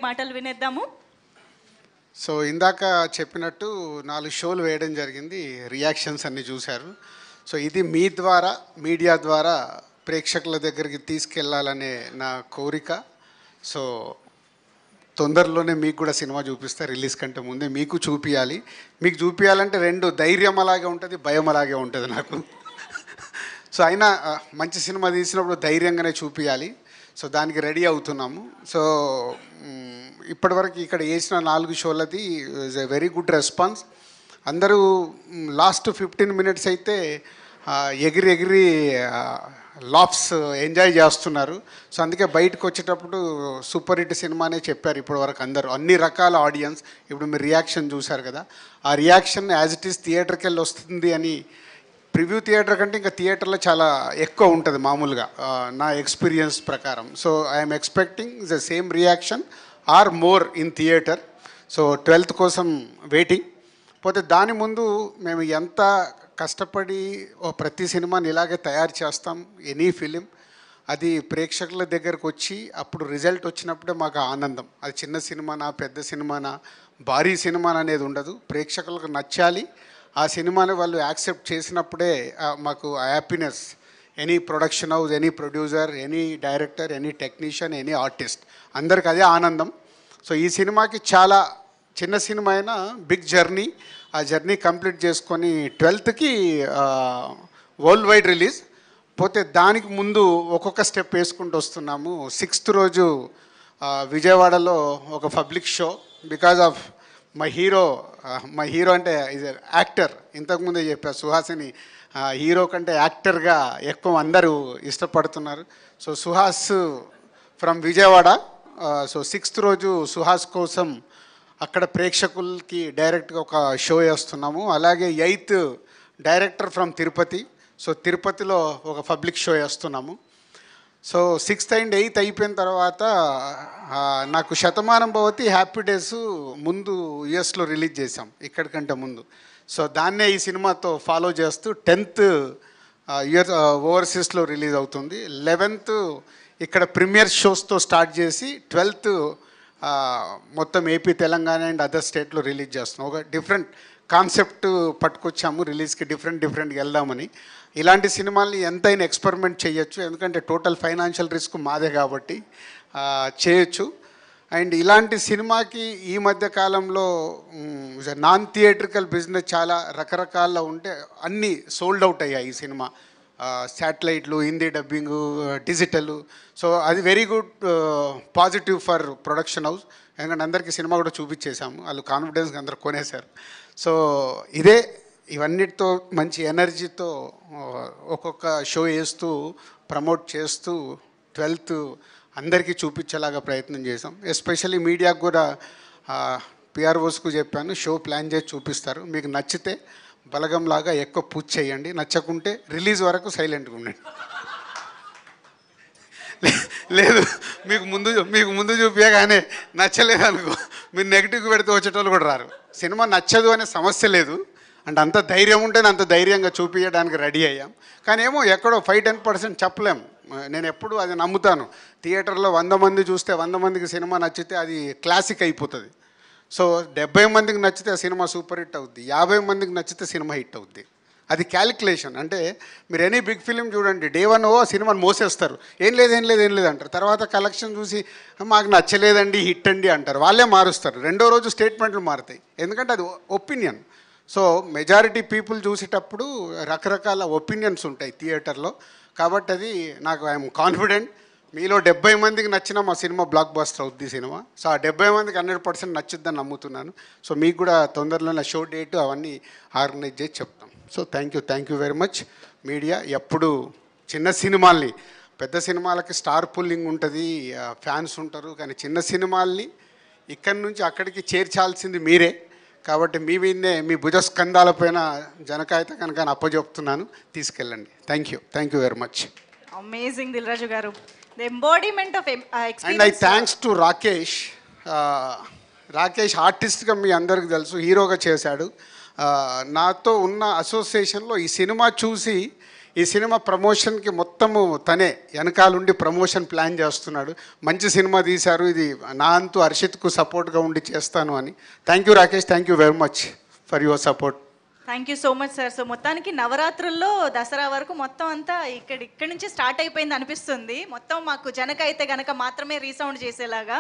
మాటలు వినేద్దాము. సో ఇందాక చెప్పినట్టు 4 షోలు వేయడం జరిగింది, రియాక్షన్స్ అన్నీ చూశారు. సో ఇది మీ ద్వారా, మీడియా ద్వారా ప్రేక్షకుల దగ్గరికి తీసుకెళ్లాలనే నా కోరిక. సో తొందరలోనే మీకు కూడా సినిమా చూపిస్తా, రిలీజ్ కంటే ముందే మీకు చూపించాలి. మీకు చూపించాలంటే 2 ధైర్యం అలాగే ఉంటుంది, భయం అలాగే ఉంటుంది నాకు. సో అయినా మంచి సినిమా తీసినప్పుడు ధైర్యంగానే చూపించాలి. సో దానికి రెడీ అవుతున్నాము. సో ఇప్పటివరకు ఇక్కడ వేసిన 4 షోలది is a very good response. అందరూ లాస్ట్ 15 మినిట్స్ అయితే ఎగిరి ఎగిరి లాఫ్స్ ఎంజాయ్ చేస్తున్నారు. సో అందుకే బయటకు వచ్చేటప్పుడు సూపర్ హిట్ సినిమానే చెప్పారు ఇప్పటివరకు అందరూ, అన్ని రకాల ఆడియన్స్. ఇప్పుడు మీరు రియాక్షన్ చూశారు కదా, ఆ రియాక్షన్ యాజ్ ఇట్ ఈస్ థియేటర్కి వెళ్ళి వస్తుంది అని. ప్రివ్యూ థియేటర్ కంటే ఇంకా థియేటర్లో చాలా ఎక్కువ ఉంటుంది మామూలుగా నా ఎక్స్పీరియన్స్ ప్రకారం. So I'm expecting the same reaction or more in theatre. So 12th కోసం వెయిటింగ్. పోతే దాని ముందు మేము ఎంత కష్టపడి ప్రతి సినిమాని ఇలాగే తయారు చేస్తాం, ఎనీ ఫిలిం అది ప్రేక్షకుల దగ్గరకు వచ్చి అప్పుడు రిజల్ట్ వచ్చినప్పుడే మాకు ఆనందం. అది చిన్న సినిమానా, పెద్ద సినిమానా, భారీ సినిమానా అనేది ఉండదు. ప్రేక్షకులకు నచ్చాలి, ఆ సినిమాని వాళ్ళు యాక్సెప్ట్ చేసినప్పుడే మాకు happiness. Any production house, any producer, any director, any technician, any artist, అందరికి అదే ఆనందం. సో ఈ సినిమాకి చాలా చిన్న సినిమా అయినా బిగ్ జర్నీ. ఆ జర్నీ కంప్లీట్ చేసుకొని 12th వరల్డ్ వైడ్ రిలీజ్. పోతే దానికి ముందు ఒక్కొక్క స్టెప్ వేసుకుంటూ వస్తున్నాము. 6th రోజు విజయవాడలో ఒక public show. Because of my hero అంటే ఈజ్ యాక్టర్. ఇంతకుముందే చెప్పారు, సుహాసిని హీరో కంటే యాక్టర్గా ఎక్కువ అందరూ ఇష్టపడుతున్నారు. So Suhas from Vijayawada. So 6th రోజు సుహాస్ కోసం అక్కడ ప్రేక్షకులకి డైరెక్ట్గా ఒక షో వేస్తున్నాము. అలాగే 8th director from Tirupati. So తిరుపతిలో ఒక పబ్లిక్ షో వేస్తున్నాము. సో 6th and 8th అయిపోయిన తర్వాత నాకు శతమానం భవతి, హ్యాపీ డేస్ ముందు యుఎస్లో రిలీజ్ చేశాం ఇక్కడికంటే ముందు. సో దాన్నే ఈ సినిమాతో ఫాలో చేస్తూ 10th ఓవర్సీస్లో రిలీజ్ అవుతుంది. 11th ఇక్కడ ప్రీమియర్ షోస్తో స్టార్ట్ చేసి 12th మొత్తం ఏపీ, తెలంగాణ అండ్ అదర్ స్టేట్లో రిలీజ్ చేస్తున్నాం. ఒక డిఫరెంట్ కాన్సెప్ట్ పట్టుకొచ్చాము రిలీజ్కి, డిఫరెంట్గా వెళ్దామని. ఇలాంటి సినిమాల్ని ఎంతైనా ఎక్స్పెరిమెంట్ చేయొచ్చు, ఎందుకంటే టోటల్ ఫైనాన్షియల్ రిస్క్ మాదే కాబట్టి చేయొచ్చు. అండ్ ఇలాంటి సినిమాకి ఈ మధ్య కాలంలో నాన్ థియేట్రికల్ బిజినెస్ చాలా రకరకాల ఉంటే అన్నీ సోల్డ్ అవుట్ అయ్యాయి ఈ సినిమా. శాటిలైట్లు, హిందీ డబ్బింగు, డిజిటల్. సో అది very good positive for production house. ఎందుకంటే అందరికీ సినిమా కూడా చూపించేశాము, వాళ్ళు కాన్ఫిడెన్స్గా అందరూ కొనేశారు. సో ఇవన్నిటితో మంచి ఎనర్జీతో ఒక్కొక్క షో వేస్తూ ప్రమోట్ చేస్తూ 12th అందరికీ చూపించేలాగా ప్రయత్నం చేసాం. ఎస్పెషల్లీ మీడియాకు కూడా పిఆర్ఓస్కు చెప్పాను, షో ప్లాన్ చేసి చూపిస్తారు. మీకు నచ్చితే బలగంలాగా ఎక్కువ పూజ చేయండి, నచ్చకుంటే రిలీజ్ వరకు సైలెంట్గా ఉండండి. లేదు మీకు ముందు చూపించగానే నచ్చలేదు అనుకో, మీరు నెగిటివ్గా పెడితే వచ్చేటోళ్ళు కూడా రారు. సినిమా నచ్చదు అనే సమస్య లేదు. అంటే అంత ధైర్యం ఉంటేనే అంత ధైర్యంగా చూపించడానికి రెడీ అయ్యాం. కానీ ఏమో ఎక్కడో 5-10% చెప్పలేము. నేను ఎప్పుడు అది నమ్ముతాను. థియేటర్లో 100 మంది చూస్తే 100 మందికి సినిమా నచ్చితే అది క్లాసిక్ అయిపోతుంది. సో 70 మందికి నచ్చితే ఆ సినిమా సూపర్ హిట్ అవుద్ది, 50 మందికి నచ్చితే సినిమా హిట్ అవుద్ది. అది క్యాలిక్యులేషన్. అంటే మీరు ఎనీ బిగ్ ఫిలిం చూడండి, డే 1 సినిమాని మోసేస్తారు, ఏం లేదు అంటారు. తర్వాత కలెక్షన్ చూసి మాకు నచ్చలేదండి, హిట్ అండి అంటారు, వాళ్ళే మారుస్తారు. 2వ రోజు స్టేట్మెంట్లు మారుతాయి, ఎందుకంటే అది ఒపీనియన్. సో మెజారిటీ పీపుల్ చూసేటప్పుడు రకరకాల ఒపీనియన్స్ ఉంటాయి థియేటర్లో. కాబట్టి అది నాకు ఐఎమ్ కాన్ఫిడెంట్ మీలో 70 మందికి నచ్చిన మా సినిమా బ్లాక్ బస్టర్ అవుద్ది సినిమా. సో ఆ 70 మందికి 100% నచ్చుద్దని నమ్ముతున్నాను. సో మీకు కూడా తొందరలో నా షో డేట్ అవన్నీ ఆర్గనైజ్ చేసి చెప్తాం. So thank you very much media. ఎప్పుడు చిన్న సినిమాల్ని, పెద్ద సినిమాలకి స్టార్ పుల్లింగ్ ఉంటుంది, ఫ్యాన్స్ ఉంటారు, కానీ చిన్న సినిమాల్ని ఇక్కడి నుంచి అక్కడికి చేర్చాల్సింది మీరే. కాబట్టి మీ మీదనే, మీ భుజస్కంధాలపైన జనకాయత కనుక అప్పచెప్తున్నాను, తీసుకెళ్ళండి. Thank you very much. Amazing Dil Raju garu. The embodiment of experience. And I thanks to Rakesh ఆర్టిస్ట్గా మీ అందరికి తెలుసు, హీరోగా చేశాడు. నాతో ఉన్న అసోసియేషన్లో ఈ సినిమా చూసి ఈ సినిమా ప్రమోషన్కి మొత్తము తనే వెనకాలండి ప్రమోషన్ ప్లాన్ చేస్తున్నాడు. మంచి సినిమా తీశారు, ఇది నా అంతు హర్షిత్కు సపోర్ట్గా ఉండి చేస్తాను అని. Thank you Rakesh, thank you very much for your support. Thank you so much sir. So మొత్తానికి నవరాత్రుల్లో దసరా వరకు మొత్తం అంతా ఇక్కడి నుంచి స్టార్ట్ అయిపోయింది అనిపిస్తుంది. మొత్తం మాకు జనక అయితే గనక మాత్రమే రీసౌండ్ చేసేలాగా